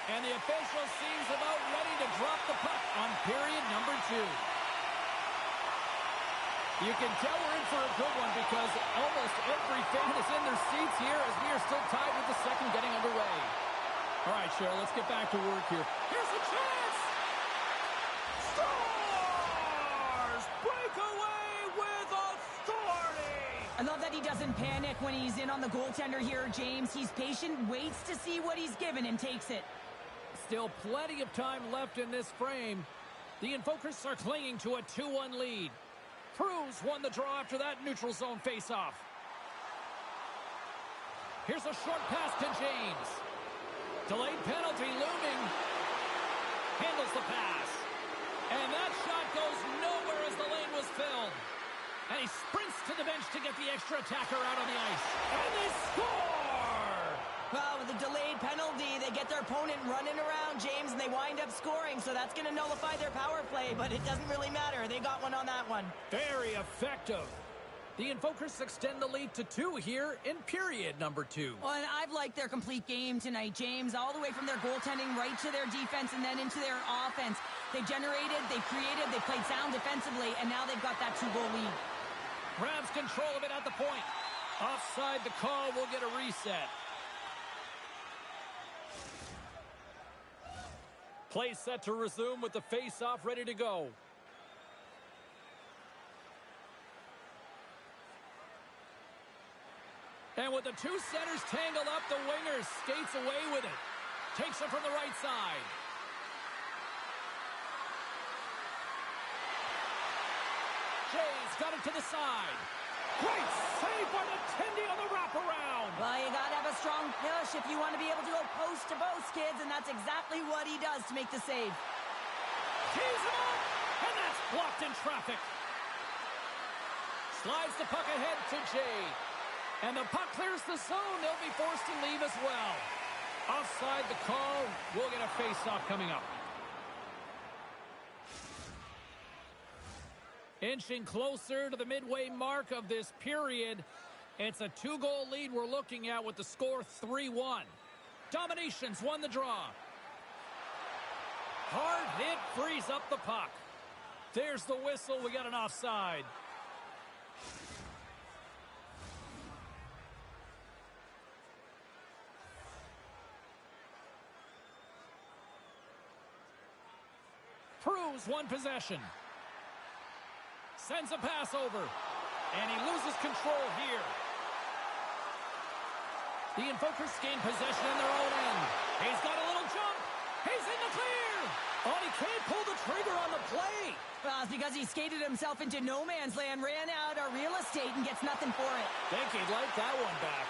And the official seems about ready to drop the puck on period number 2. You can tell we're in for a good one because almost every fan is in their seats here as we are still tied with the second getting underway. All right, Cheryl, let's get back to work here. Here's a chance! Stars break away with authority! I love that he doesn't panic when he's in on the goaltender here, James. He's patient, waits to see what he's given, and takes it. Still plenty of time left in this frame. The Invokers are clinging to a 2-1 lead. Cruz won the draw after that neutral zone faceoff. Here's a short pass to James. Delayed penalty looming. Handles the pass. And that shot goes nowhere as the lane was filled. And he sprints to the bench to get the extra attacker out on the ice. And they score! Well, with a delayed penalty, they get their opponent running around, James, and they wind up scoring. So that's going to nullify their power play, but it doesn't really matter. They got one on that one. Very effective. The Invokers extend the lead to 2 here in period number 2. Well, and I've liked their complete game tonight, James, all the way from their goaltending right to their defense and then into their offense. They generated, they created, they played sound defensively, and now they've got that 2-goal lead. Grabs control of it at the point. Offside the call, will get a reset. Play set to resume with the face-off ready to go. And with the 2 centers tangled up, the winger skates away with it. Takes it from the right side. Jay's got it to the side. Great save by the Tendy on the wraparound. Well, you got to have a strong push if you want to be able to go post to post, kids, and that's exactly what he does to make the save. Tees him up, and that's blocked in traffic. Slides the puck ahead to Jay. And the puck clears the zone. They'll be forced to leave as well. Offside the call. We'll get a face-off coming up. Inching closer to the midway mark of this period. It's a 2-goal lead we're looking at with the score 3-1. Dominations won the draw. Hard hit frees up the puck. There's the whistle. We got an offside. Cruz won possession. Sends a pass over. And he loses control here. The Invokers gain possession in their own end. He's got a little jump. He's in the clear. Oh, he can't pull the trigger on the play. Well, it's because he skated himself into no man's land, ran out of real estate, and gets nothing for it. Think he'd like that one back.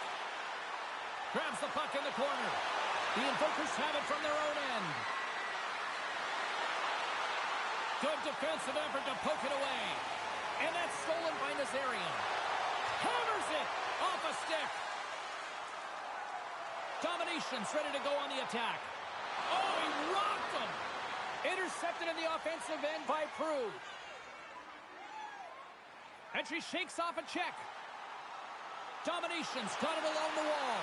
Grabs the puck in the corner. The Invokers have it from their own end. Good defensive effort to poke it away. And that's stolen by Nazarian. Hammers it off a stick. Domination's ready to go on the attack. Oh, he rocked him. Intercepted in the offensive end by Prue. And she shakes off a check. Domination's got it along the wall.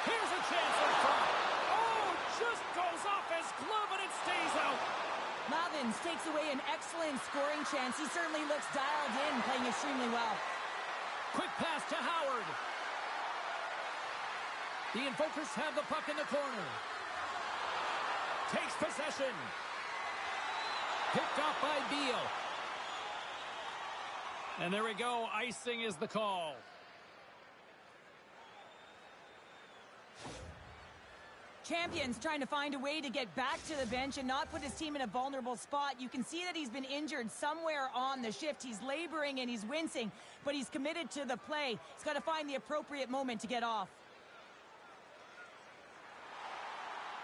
Here's a chance in front. Oh, just goes off his glove and it stays out. Lavins takes away an excellent scoring chance. He certainly looks dialed in, playing extremely well. Quick pass to Howard. The Invokers have the puck in the corner. Takes possession. Picked off by Beal. And there we go. Icing is the call. Champion's trying to find a way to get back to the bench and not put his team in a vulnerable spot. You can see that he's been injured somewhere on the shift. He's laboring and he's wincing, but he's committed to the play. He's got to find the appropriate moment to get off.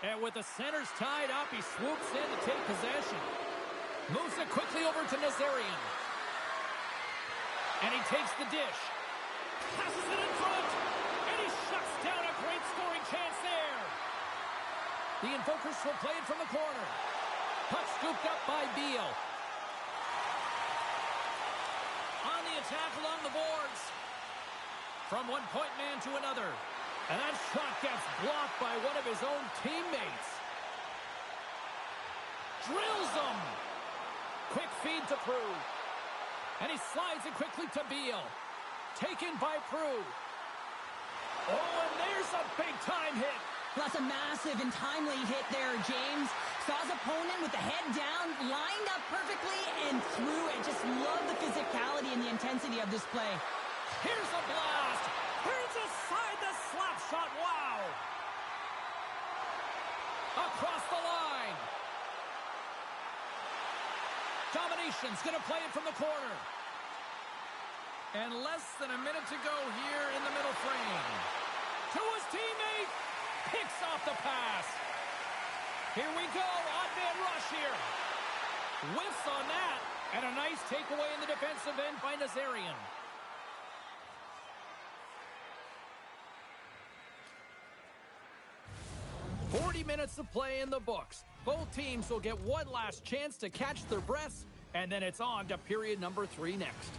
And with the centers tied up, he swoops in to take possession. Moves it quickly over to Nazarian. And he takes the dish. Passes it in front. And he shuts down a great scoring chance there. The Invokers will play it from the corner. Puck scooped up by Beal. On the attack along the boards. From one point man to another. And that shot gets blocked by one of his own teammates. Drills him. Quick feed to Prue. And he slides it quickly to Beal. Taken by Prue. Oh, and there's a big-time hit. That's a massive and timely hit there, James. Saw his opponent with the head down, lined up perfectly, and threw it. Just love the physicality and the intensity of this play. Here's a blast. Turns aside the slap shot. Wow. Across the line. Domination's going to play it from the corner. And less than a minute to go here in the middle frame. To his teammate. Picks off the pass. Here we go. Odd man rush here. Whiffs on that. And a nice takeaway in the defensive end by Nazarian. Minutes of play in the books. Both teams will get one last chance to catch their breaths, and then it's on to period number 3 next.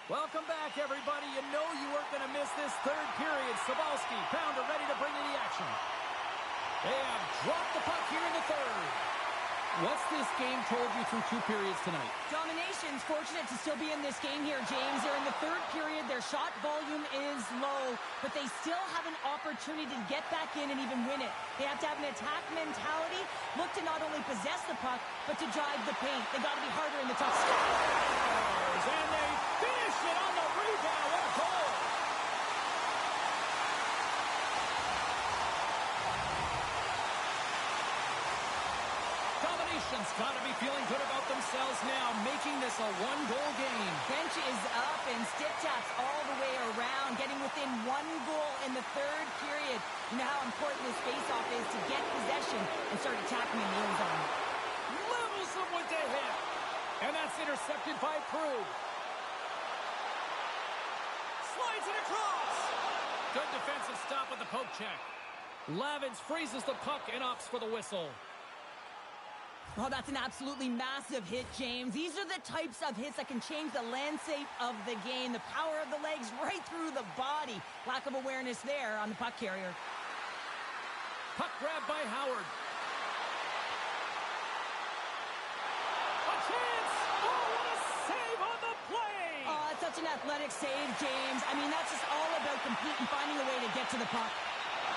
Welcome back, everybody. You know you weren't going to miss this third period. Cybulski, Pounder ready to bring you the action. They have dropped the puck here in the third. What's this game told you through 2 periods tonight? Domination's fortunate to still be in this game here, James. They're in the third period. Their shot volume is low, but they still have an opportunity to get back in and even win it. They have to have an attack mentality, look to not only possess the puck, but to drive the paint. They got to be harder in the tough spots. And they finish it on the rebound. What a goal! Domination's got to be feeling good about themselves now, making this a 1-goal game. Bench is up and stick taps all the way around, getting within 1 goal in the third period. You know how important this faceoff is to get possession and start attacking in the end zone. Levels them with the hit. And that's intercepted by Prue. Slides it across. Good defensive stop with the poke check. Lavins freezes the puck and opts for the whistle. Oh, that's an absolutely massive hit, James. These are the types of hits that can change the landscape of the game. The power of the legs right through the body. Lack of awareness there on the puck carrier. Puck grab by Howard. A chance! Oh, what a save on the play! Oh, it's such an athletic save, James. I mean, that's just all about competing, finding a way to get to the puck.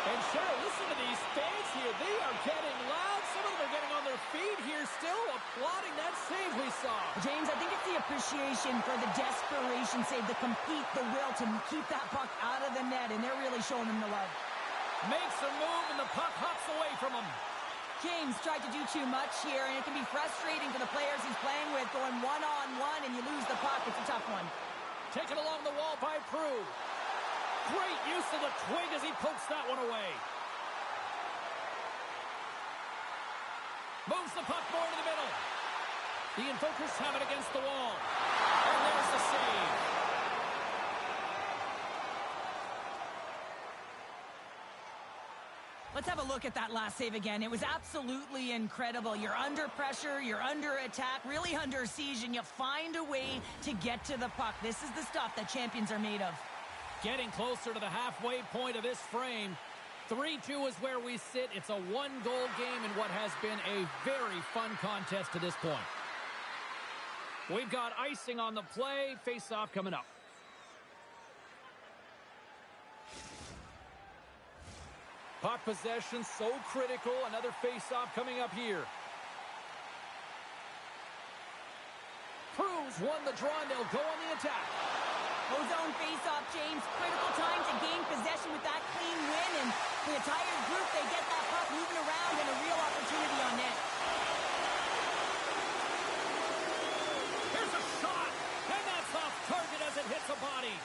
And Cheryl, listen to these fans here. They are getting loud. Some of them are getting on their feet here, still applauding that save we saw. James, I think it's the appreciation for the desperation save, the compete, the will to keep that puck out of the net, and they're really showing them the love. Makes a move, and the puck hops away from him. James tried to do too much here, and it can be frustrating for the players he's playing with, going one-on-one, and you lose the puck. It's a tough one. Taken along the wall by Prue. Great use of the twig as he pokes that one away. Moves the puck more to the middle. The Invokers have it against the wall. And there's the save. Let's have a look at that last save again. It was absolutely incredible. You're under pressure, you're under attack, really under siege, and you find a way to get to the puck. This is the stuff that champions are made of. Getting closer to the halfway point of this frame. 3-2 is where we sit. It's a one-goal game in what has been a very fun contest to this point. We've got icing on the play. Face-off coming up. Puck possession so critical. Another face-off coming up here. Cruz won the draw, and they'll go on the attack. Ozone face-off, James. Critical time to gain possession with that clean win. And for the Tigers group, they get that puck moving around and a real opportunity on net. Here's a shot. And that's off target as it hits a body.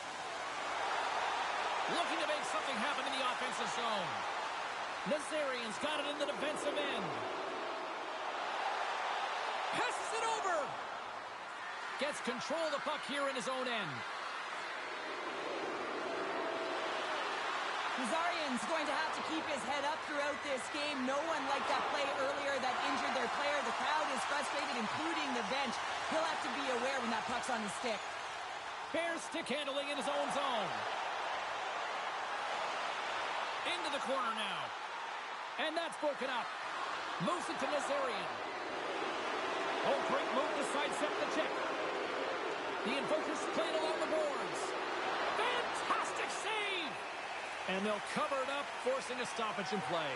Looking to make something happen in the offensive zone. Nazarian's got it in the defensive end. Passes it over. Gets control of the puck here in his own end. Nazarian's going to have to keep his head up throughout this game. No one liked that play earlier that injured their player. The crowd is frustrated, including the bench. He'll have to be aware when that puck's on his stick. Bears stick handling in his own zone. Into the corner now. And that's broken up. Moves it to Nazarian. Oh, great move to sidestep the check. The Invokers played along the boards. Fantastic save! And they'll cover it up, forcing a stoppage in play.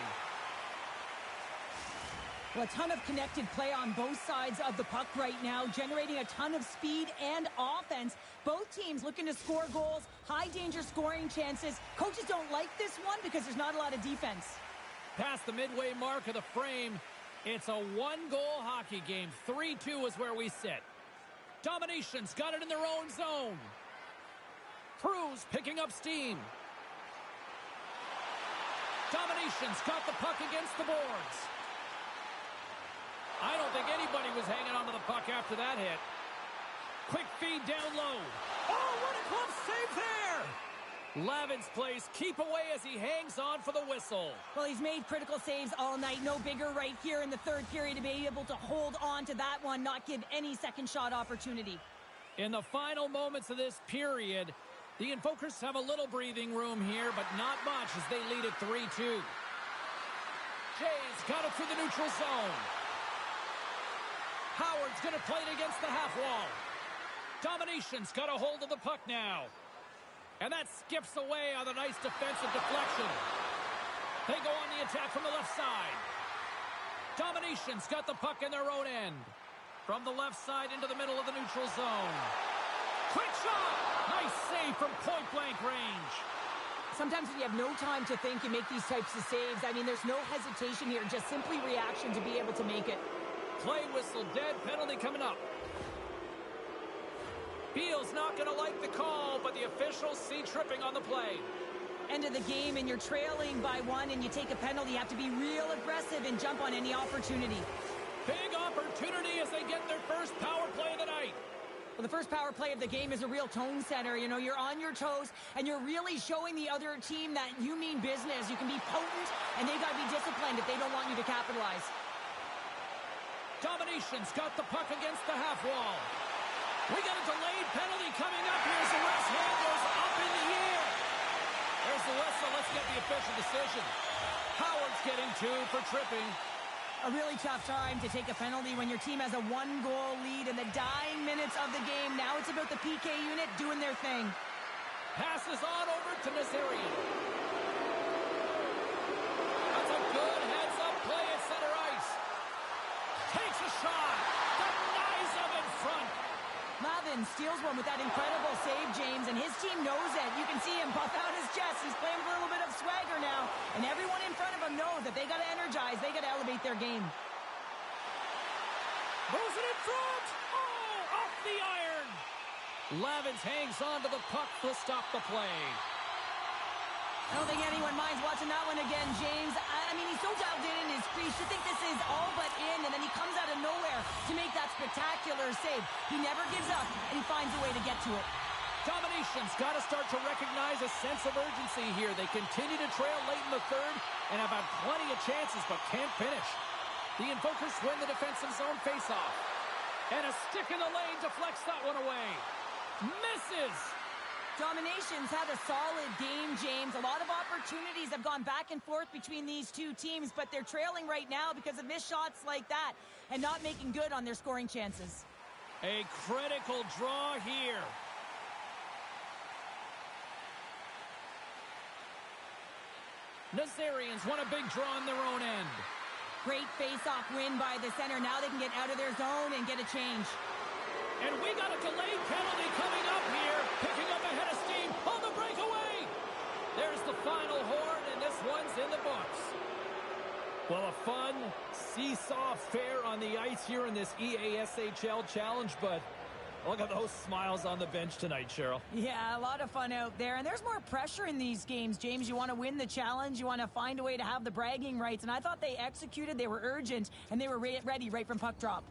Well, a ton of connected play on both sides of the puck right now, generating a ton of speed and offense. Both teams looking to score goals, high-danger scoring chances. Coaches don't like this one because there's not a lot of defense. Past the midway mark of the frame, it's a one-goal hockey game. 3-2 is where we sit. Domination's got it in their own zone. Cruz picking up steam. Domination's got the puck against the boards. I don't think anybody was hanging onto the puck after that hit. Quick feed down low. Oh, what a glove save there! Lavin's plays keep away as he hangs on for the whistle. Well, he's made critical saves all night. No bigger right here in the third period to be able to hold on to that one, not give any second shot opportunity. In the final moments of this period, the Invokers have a little breathing room here, but not much as they lead at 3-2. Jay's got it through the neutral zone. Howard's going to play it against the half wall. Domination's got a hold of the puck now. And that skips away on a nice defensive deflection. They go on the attack from the left side. Domination's got the puck in their own end. From the left side into the middle of the neutral zone. Quick shot! Nice save from point-blank range. Sometimes when you have no time to think, you make these types of saves. I mean, there's no hesitation here, just simply reaction to be able to make it. Play whistle dead, penalty coming up. Beal's not going to like the call, but the officials see tripping on the play. End of the game, and you're trailing by one, and you take a penalty. You have to be real aggressive and jump on any opportunity. Big opportunity as they get their first power play of the night. Well, the first power play of the game is a real tone setter. You know, you're on your toes, and you're really showing the other team that you mean business. You can be potent, and they got to be disciplined if they don't want you to capitalize. Domination's got the puck against the half wall. We got a delayed penalty coming up. Here's the wrist hand goes up in the air. There's the whistle. Let's get the official decision. Howard's getting 2 for tripping. A really tough time to take a penalty when your team has a one-goal lead in the dying minutes of the game. Now it's about the PK unit doing their thing. Passes on over to Nazarian. That's a good heads-up play at center ice. Takes a shot. Denies him in front. Lavin steals one with that incredible save, James, and his team knows it. You can see him puff out his chest. He's playing with a little bit of swagger now, and everyone in front of him knows that they got to energize, they got to elevate their game. Moves it in front. Oh, off the iron. Lavins hangs on to the puck to stop the play. I don't think anyone minds watching that one again, James. I mean, he's so dialed in his crease. You think this is all but in, and then he comes out of nowhere to make that spectacular save. He never gives up, and he finds a way to get to it. Domination's got to start to recognize a sense of urgency here. They continue to trail late in the third and have had plenty of chances but can't finish. The Invokers win the defensive zone faceoff. And a stick in the lane deflects that one away. Misses! Domination's had a solid game, James. A lot of opportunities have gone back and forth between these two teams, but they're trailing right now because of missed shots like that and not making good on their scoring chances. A critical draw here. Nazarians want a big draw on their own end. Great face-off win by the center. Now they can get out of their zone and get a change. And we got a delayed penalty coming up here. Picking up a head of steam on the breakaway. There's the final horn, and this one's in the books. Well, a fun seesaw fair on the ice here in this EASHL challenge, but look at those smiles on the bench tonight, Cheryl. Yeah, a lot of fun out there. And there's more pressure in these games, James. You want to win the challenge. You want to find a way to have the bragging rights. And I thought they executed. They were urgent, and they were ready right from puck drop.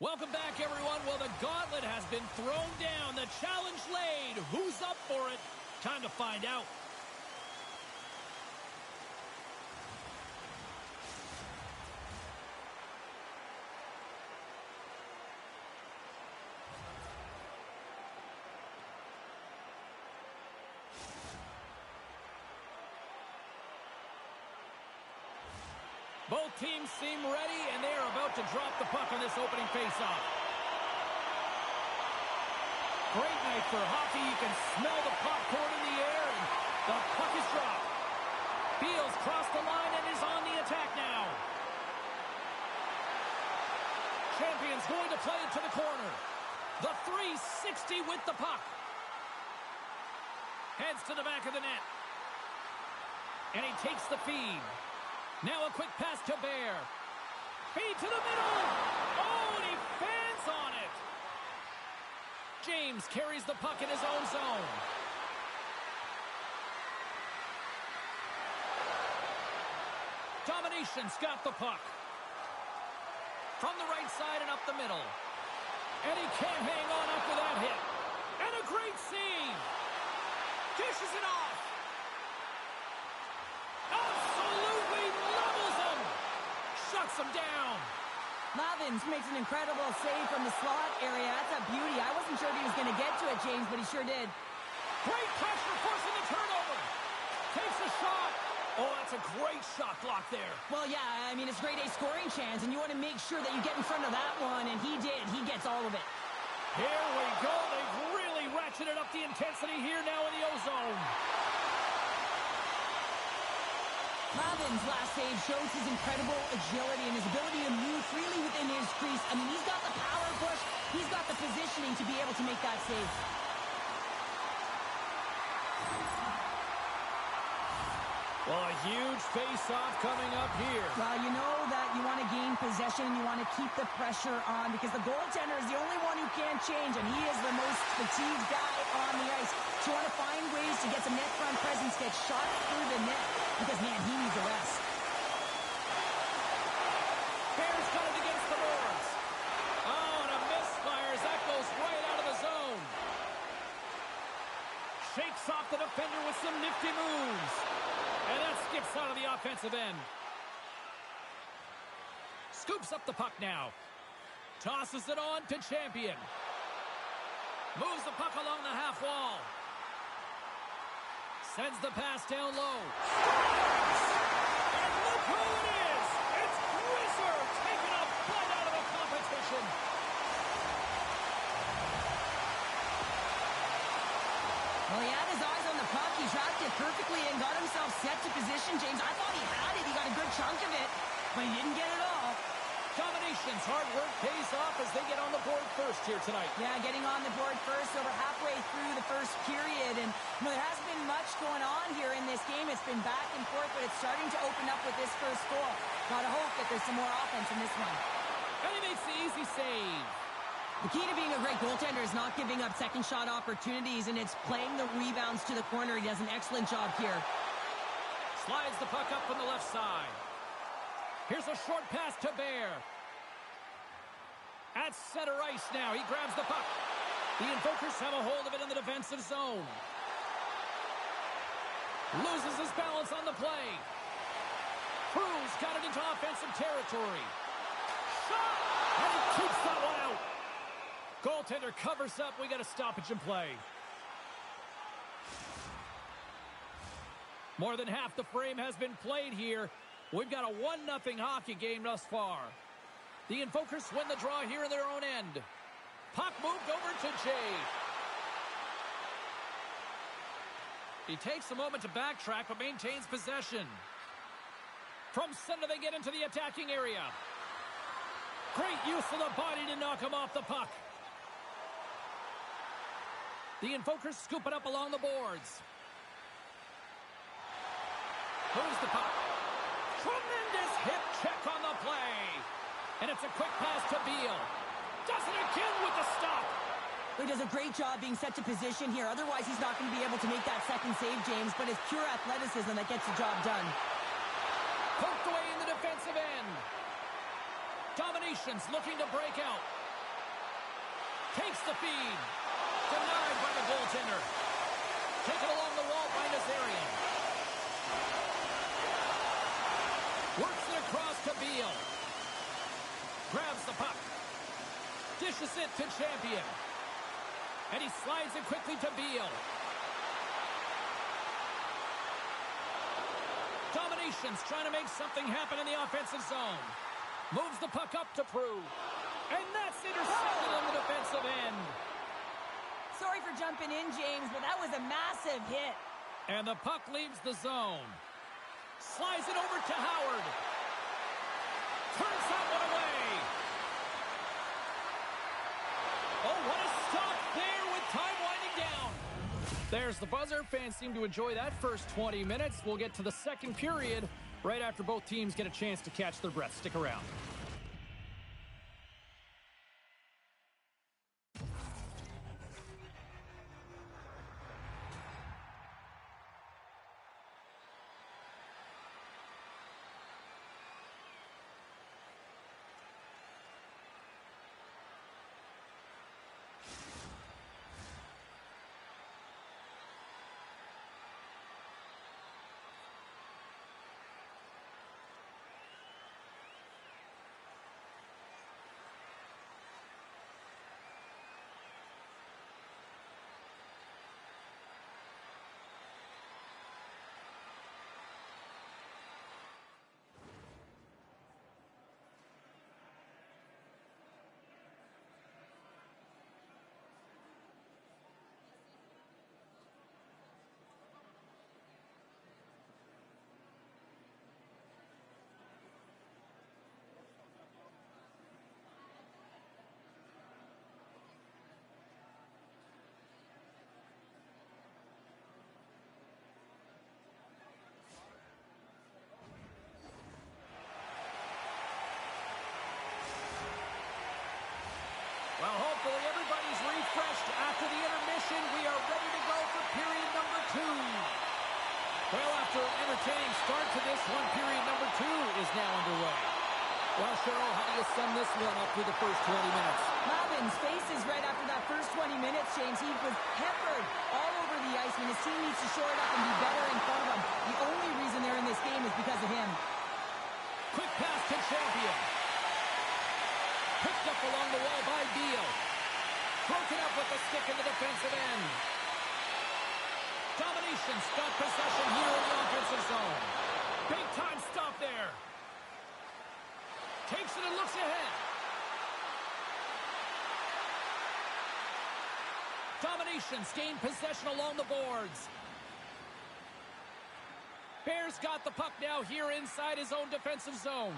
Welcome back, everyone. Well, the gauntlet has been thrown down. The challenge laid. Who's up for it? Time to find out. Both teams seem ready, and they are about to drop the puck on this opening faceoff. Great night for hockey. You can smell the popcorn in the air, and the puck is dropped. Beals crossed the line and is on the attack now. Champions going to play it to the corner. The 360 with the puck. Heads to the back of the net. And he takes the feed. Now a quick pass to Bear. Feed to the middle. Oh, and he fans on it. James carries the puck in his own zone. Domination's got the puck. From the right side and up the middle. And he can't hang on after that hit. And a great save. Dishes it off. Absolutely levels him. Shuts him down. Lavins makes an incredible save from the slot area. That's a beauty. I wasn't sure if he was going to get to it, James, but he sure did. Great pressure, forcing the turnover. Takes a shot. Oh, that's a great shot block there. Well, yeah, I mean, it's grade A scoring chance, and you want to make sure that you get in front of that one, and he did. He gets all of it. Here we go. They've really ratcheted up the intensity here now in the O-zone. Lavin's last save shows his incredible agility and his ability to move freely within his crease. I mean, he's got the power push. He's got the positioning to be able to make that save. Well, a huge face-off coming up here. Well, you know that you want to gain possession and you want to keep the pressure on because the goaltender is the only one who can change, and he is the most fatigued guy on the ice. So you want to find ways to get some net front presence, get shot through the net because, man, he needs a rest. Bears got it against the boards. Oh, and a misfire as that goes right out of the zone. Shakes off the defender with some nifty moves. And that skips out of the offensive end. Scoops up the puck now. Tosses it on to Champion. Moves the puck along the half wall. Sends the pass down low. And look who it is! It's Grisser taking a butt out of the competition. Well, he had his eyes on the puck. He tracked it perfectly and got himself set to position, James. I thought he had it. He got a good chunk of it, but he didn't get it all. Domination's hard work pays off as they get on the board first here tonight. Yeah, getting on the board first over halfway through the first period. And you know, there hasn't been much going on here in this game. It's been back and forth, but it's starting to open up with this first goal. Gotta hope that there's some more offense in this one. And he makes the easy save. The key to being a great goaltender is not giving up second shot opportunities, and it's playing the rebounds to the corner. He does an excellent job here. Slides the puck up from the left side. Here's a short pass to Bear. At center ice now, he grabs the puck. The Invokers have a hold of it in the defensive zone. Loses his balance on the play. Cruz got it into offensive territory. Shot! And he keeps that one out. Goaltender covers up. We got a stoppage in play. More than half the frame has been played here. We've got a 1-0 hockey game thus far. The Invokers win the draw here in their own end. Puck moved over to Jay. He takes a moment to backtrack but maintains possession. From center they get into the attacking area. Great use of the body to knock him off the puck. The Invokers scoop it up along the boards. Moves the puck. Tremendous hip check on the play. And it's a quick pass to Beal. Does it again with the stop. He does a great job being set to position here. Otherwise, he's not going to be able to make that second save, James. But it's pure athleticism that gets the job done. Poked away in the defensive end. Domination's looking to break out. Takes the feed. Denied by the goaltender. Taken along the wall by Nazarian. Works it across to Beal. Grabs the puck. Dishes it to Champion. And he slides it quickly to Beal. Domination's trying to make something happen in the offensive zone. Moves the puck up to Prue. And that's intercepted on the defensive end. Sorry for jumping in, James, but that was a massive hit. And the puck leaves the zone. Slides it over to Howard. Turns that one away. Oh, what a stop there with time winding down. There's the buzzer. Fans seem to enjoy that first 20 minutes. We'll get to the second period right after both teams get a chance to catch their breath. Stick around. Well, hopefully everybody's refreshed after the intermission. We are ready to go for period number 2. Well, after an entertaining start to this one, period number 2 is now underway. Well, Cheryl, how do you sum this one up through the first 20 minutes? Marvin's faces right after that first 20 minutes, James. He was peppered all over the ice when his team needs to shore it up and be better in front of him. The only reason they're in this game is because of him. Quick pass to Champion. Picked up along the wall by Beal. Broken up with the stick in the defensive end. Domination's got possession here in the offensive zone. Big time stop there. Takes it and looks ahead. Domination's gained possession along the boards. Bears got the puck now here inside his own defensive zone.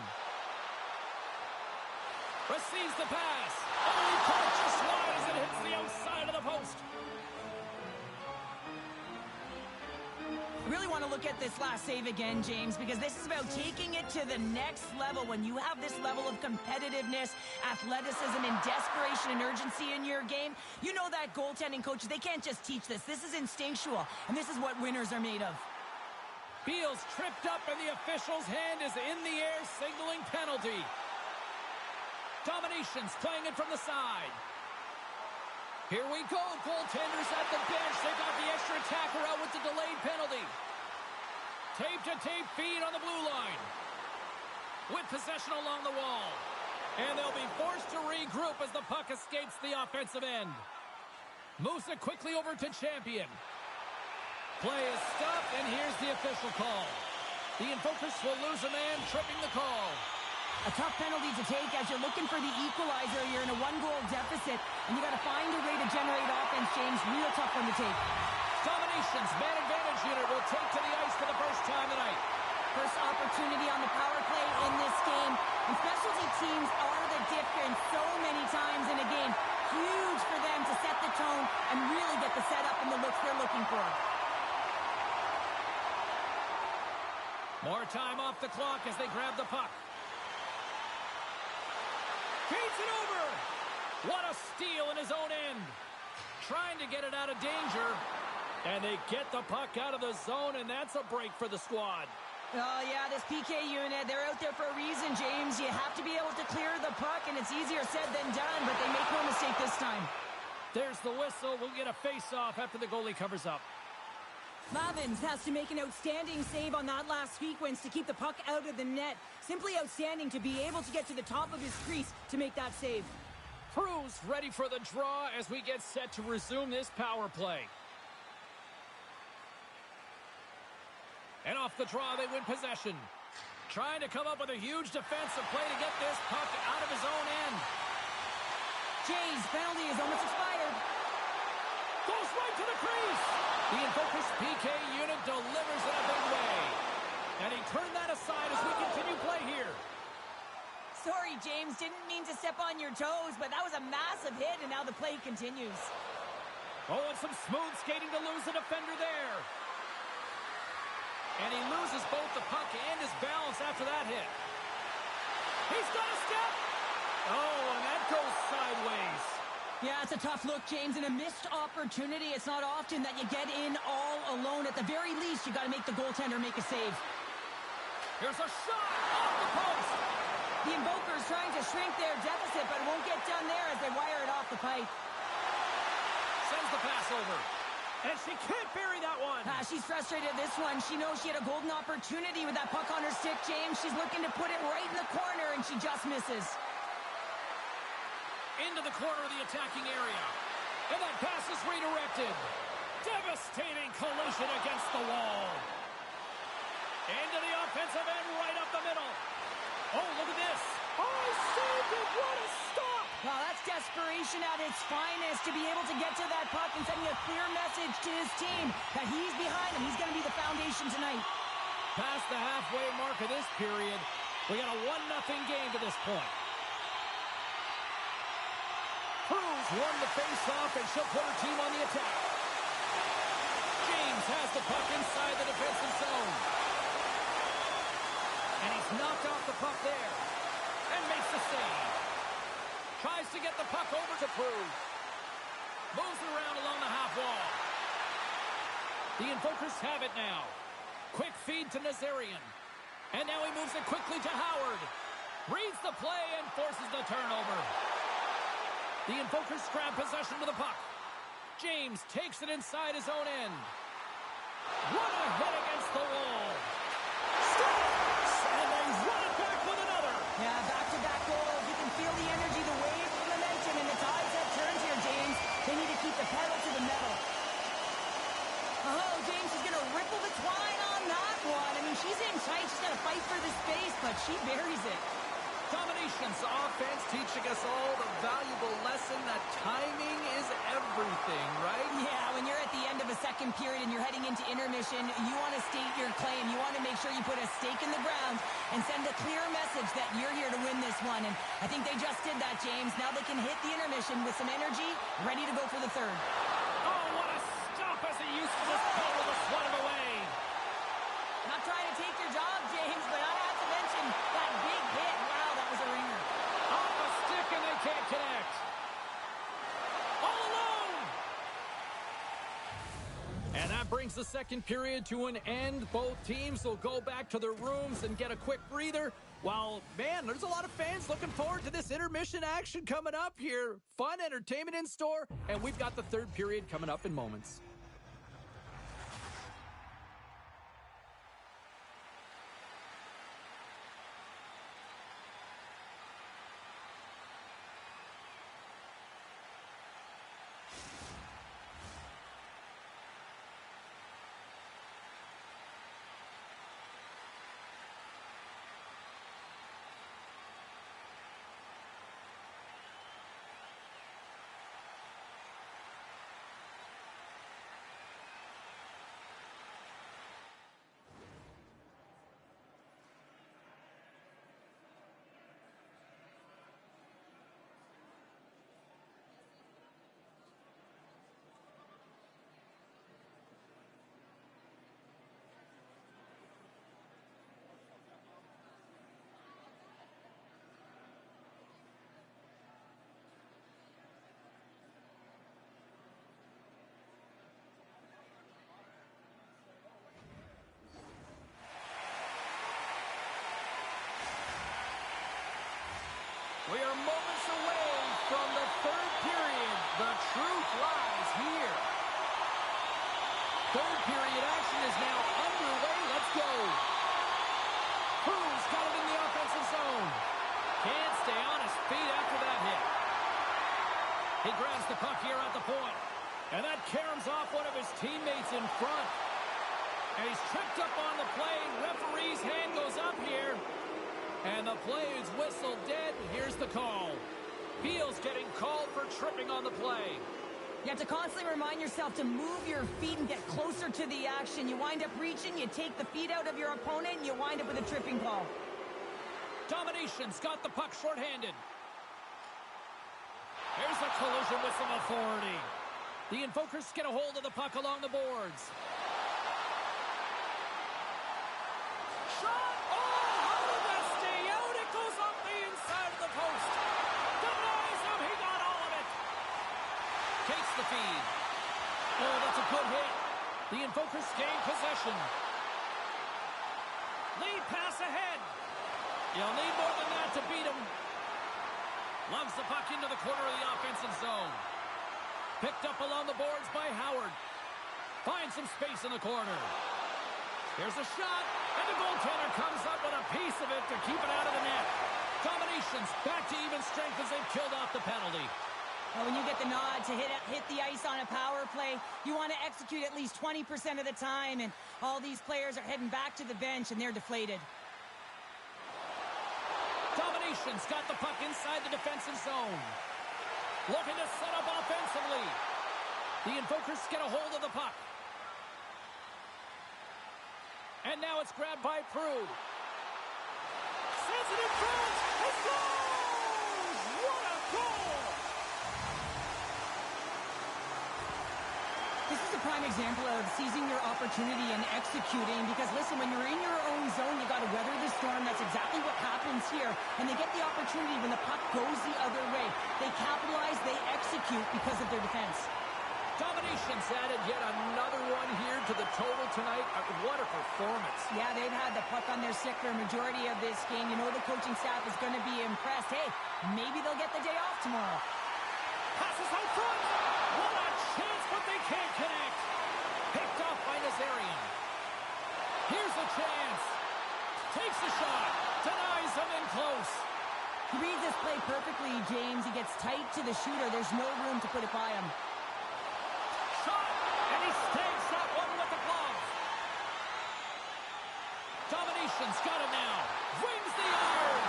Receives the pass. Oh, he caught it just wide as it hits the outside of the post. I really want to look at this last save again, James, because this is about taking it to the next level. When you have this level of competitiveness, athleticism, and desperation and urgency in your game, you know that goaltending coaches, they can't just teach this. This is instinctual, and this is what winners are made of. Beal's tripped up, and the official's hand is in the air, signaling penalty. Domination's playing it from the side. Here we go. Goaltenders at the bench. They got the extra attacker out with the delayed penalty. Tape-to-tape feed on the blue line. With possession along the wall. And they'll be forced to regroup as the puck escapes the offensive end. Moves it quickly over to Champion. Play is stopped, and here's the official call. The Invokers will lose a man, tripping the call. A tough penalty to take as you're looking for the equalizer. You're in a one-goal deficit, and you got to find a way to generate offense, James. Real tough one to take. Domination's man advantage unit will take to the ice for the first time tonight. First opportunity on the power play in this game. And specialty teams are the difference so many times in a game. Huge for them to set the tone and really get the setup and the looks they're looking for. More time off the clock as they grab the puck. Feeds it over. What a steal in his own end. Trying to get it out of danger. And they get the puck out of the zone, and that's a break for the squad. Oh, yeah, this PK unit, they're out there for a reason, James. You have to be able to clear the puck, and it's easier said than done, but they make no mistake this time. There's the whistle. We'll get a face-off after the goalie covers up. Lavins has to make an outstanding save on that last sequence to keep the puck out of the net. Simply outstanding to be able to get to the top of his crease to make that save. Cruz ready for the draw as we get set to resume this power play. And off the draw, they win possession. Trying to come up with a huge defensive play to get this puck out of his own end. Jay's penalty is almost expired. Goes right to the crease. The Infocus PK unit delivers in a big way. And he turned that aside as we continue play here. Sorry, James. Didn't mean to step on your toes, but that was a massive hit, and now the play continues. Oh, and some smooth skating to lose the defender there. And he loses both the puck and his balance after that hit. He's got a step. Oh, and that goes sideways. Yeah, it's a tough look, James, and a missed opportunity. It's not often that you get in all alone. At the very least, you got to make the goaltender make a save. Here's a shot off the post. The Invokers trying to shrink their deficit, but it won't get done there as they wire it off the pipe. Sends the pass over. And she can't bury that one. She's frustrated at this one. She knows she had a golden opportunity with that puck on her stick, James. She's looking to put it right in the corner, and she just misses. Into the corner of the attacking area. And that pass is redirected. Devastating collision against the wall. Into the offensive end, right up the middle. Oh, look at this. Oh, he saved it. What a stop. Well, that's desperation at its finest to be able to get to that puck and sending a clear message to his team that he's behind him. He's going to be the foundation tonight. Past the halfway mark of this period, we got a 1-0 game to this point. Cruz won the face-off, and she'll put her team on the attack. James has the puck inside the defensive zone. And he's knocked off the puck there. And makes the save. Tries to get the puck over to Cruz. Moves it around along the half wall. The Invokers have it now. Quick feed to Nazarian. And now he moves it quickly to Howard. Reads the play and forces the turnover. The Invokers grab possession of the puck. James takes it inside his own end. What a hit against the wall. Stops! And they run it back with another. Yeah, back-to-back goals. You can feel the energy, the wave, the momentum, and the tides have turned here, James. They need to keep the pedal to the metal. Oh, James is going to ripple the twine on that one. I mean, she's in tight. She's got to fight for the space, but she buries it. Domination's offense teaching us all the valuable lesson that timing is everything, right? Yeah, when you're at the end of a second period and you're heading into intermission, you want to state your claim. You want to make sure you put a stake in the ground and send a clear message that you're here to win this one. And I think they just did that, James. Now they can hit the intermission with some energy, ready to go for the third. Oh, what a stop as he used for this ball with a swat it away. Not trying to take your job, James, but I have to mention that big hit. Wow, that was a ringer. Off a stick and they can't connect. All alone. And that brings the second period to an end. Both teams will go back to their rooms and get a quick breather. While, man, there's a lot of fans looking forward to this intermission action coming up here. Fun entertainment in store, and we've got the third period coming up in moments. We are moments away from the third period. The truth lies here. Third period action is now underway. Let's go. Cruz got it in the offensive zone. Can't stay on his feet after that hit. He grabs the puck here at the point. And that caroms off one of his teammates in front. And he's tripped up on the play. Referee's hand goes up here. And the play is whistled dead. Here's the call. Beal's getting called for tripping on the play. You have to constantly remind yourself to move your feet and get closer to the action. You wind up reaching, you take the feet out of your opponent, and you wind up with a tripping call. Domination's got the puck shorthanded. Here's a collision with some authority. The Invokers get a hold of the puck along the boards. Shot! Oh, how did that stay out? It goes off the inside of the post. Denies him. He got all of it. Takes the feed. Oh, that's a good hit. The Invokers gain possession. Lead pass ahead. You'll need more than that to beat him. Loves the puck into the corner of the offensive zone. Picked up along the boards by Howard. Finds some space in the corner. Here's a shot, and the goaltender comes up with a piece of it to keep it out of the net. Domination's back to even strength as they've killed off the penalty. Well, when you get the nod to hit the ice on a power play, you want to execute at least 20% of the time, and all these players are heading back to the bench, and they're deflated. Domination's got the puck inside the defensive zone. Looking to set up offensively. The Invokers get a hold of the puck. And now it's grabbed by Prue. Sends it in front. It goes! What a goal! This is a prime example of seizing your opportunity and executing, because listen, when you're in your own zone, you got to weather the storm. That's exactly what happens here. And they get the opportunity when the puck goes the other way. They capitalize, they execute because of their defense. Domination's added yet another one here to the total tonight. What a performance. Yeah, they've had the puck on their stick for a majority of this game. You know the coaching staff is going to be impressed. Hey, maybe they'll get the day off tomorrow. Passes out front. What a chance, but they can't connect. Picked off by Nazarian. Here's a chance. Takes a shot. Denies him in close. He reads this play perfectly, James. He gets tight to the shooter. There's no room to put it by him. Shot, and he stays that one with the glove. Domination's got it now. Wings the iron.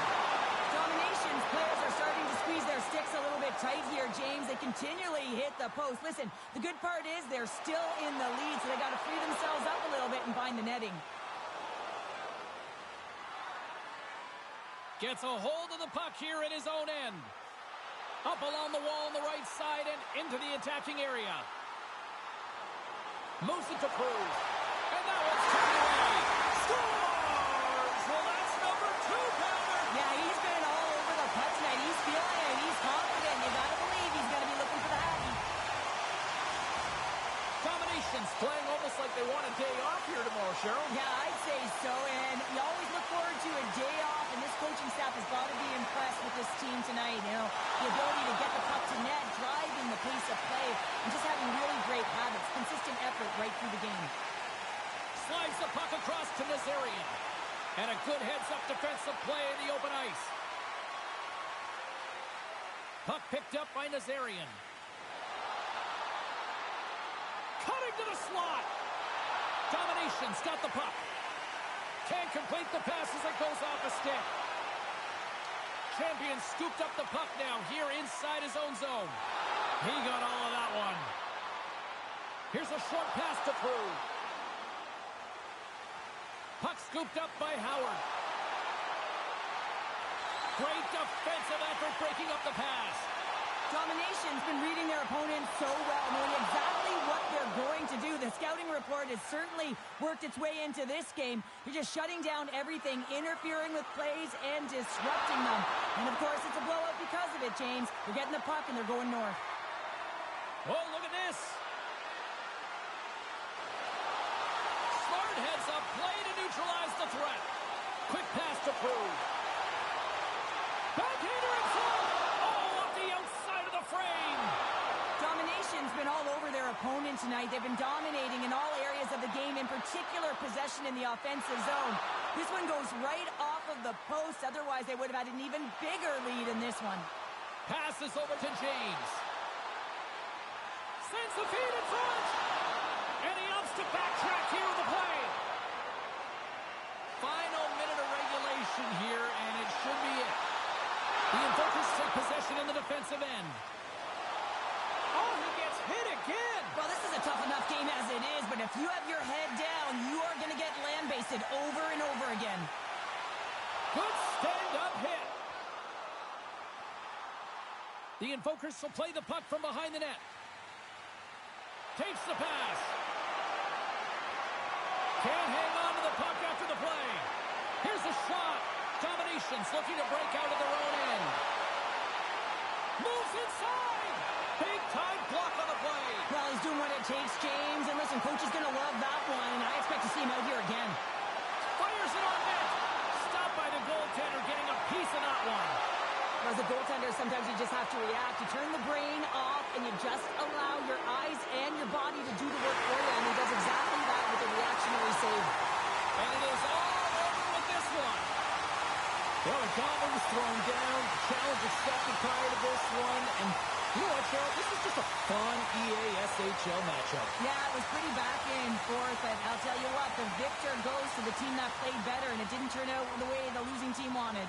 Domination's players are starting to squeeze their sticks a little bit tight here, James. They continually hit the post. Listen, the good part is they're still in the lead, so they got to free themselves up a little bit and find the netting. Gets a hold of the puck here in his own end. Up along the wall on the right side and into the attacking area. Moves it to Prue. And now it's turned away. Scores! Well, that's number 2, Pounder. Yeah, he's been all over the puck tonight. He's feeling it. He's confident. You got to believe he's going to be looking for the happy. Domination's playing almost like they want a day off here tomorrow, Cheryl. Yeah, I'd say so. And you always look forward to a day off, and this coaching staff has got to be impressed with this team tonight. You know, the ability to get the puck to net, driving the pace of play, and just having really great habits, consistent effort right through the game. Slides the puck across to Nazarian. And a good heads-up defensive play in the open ice. Puck picked up by Nazarian. Cutting to the slot. Domination's got the puck. Can't complete the pass as it goes off a stick. Champion scooped up the puck now here inside his own zone. He got all of that one. Here's a short pass to Prue. Puck scooped up by Howard. Great defensive effort breaking up the pass. Domination's been reading their opponents so well, knowing exactly what they're going to do. The scouting report has certainly worked its way into this game. They're just shutting down everything, interfering with plays, and disrupting them. And, of course, it's a blowout because of it, James. They're getting the puck, and they're going north. Oh, look at this. Smart heads up play to neutralize the threat. Quick pass to Prue. Backhander in front. been dominating in all areas of the game, in particular possession in the offensive zone. This one goes right off of the post. Otherwise, they would have had an even bigger lead in this one. Passes over to James. Sends the feed in front. And he opts to backtrack here with the play. Final minute of regulation here, and it should be it. The Invokers take possession in the defensive end. Oh, he gets hit again. Well, this is a tough enough game as it is, but if you have your head down, you are going to get land-basted over and over again. Good stand-up hit. The Invokers will play the puck from behind the net. Takes the pass. Can't hang on to the puck after the play. Here's a shot. Combinations looking to break out of their own end. Moves inside. Big time block on the play. Well, he's doing what it takes, James. And listen, coach is going to love that one, and I expect to see him out here again. Fires it on net. Stopped by the goaltender, getting a piece of that one. As a goaltender, sometimes you just have to react. You turn the brain off, and you just allow your eyes and your body to do the work for you, and he does exactly that with a reactionary save. And it is all over with this one. Well, the gauntlet was thrown down. Challenge accepted prior to this one. And you know what, Cheryl? This is just a fun EASHL matchup. Yeah, it was pretty back and forth, but I'll tell you what, the victor goes to the team that played better, and it didn't turn out the way the losing team wanted.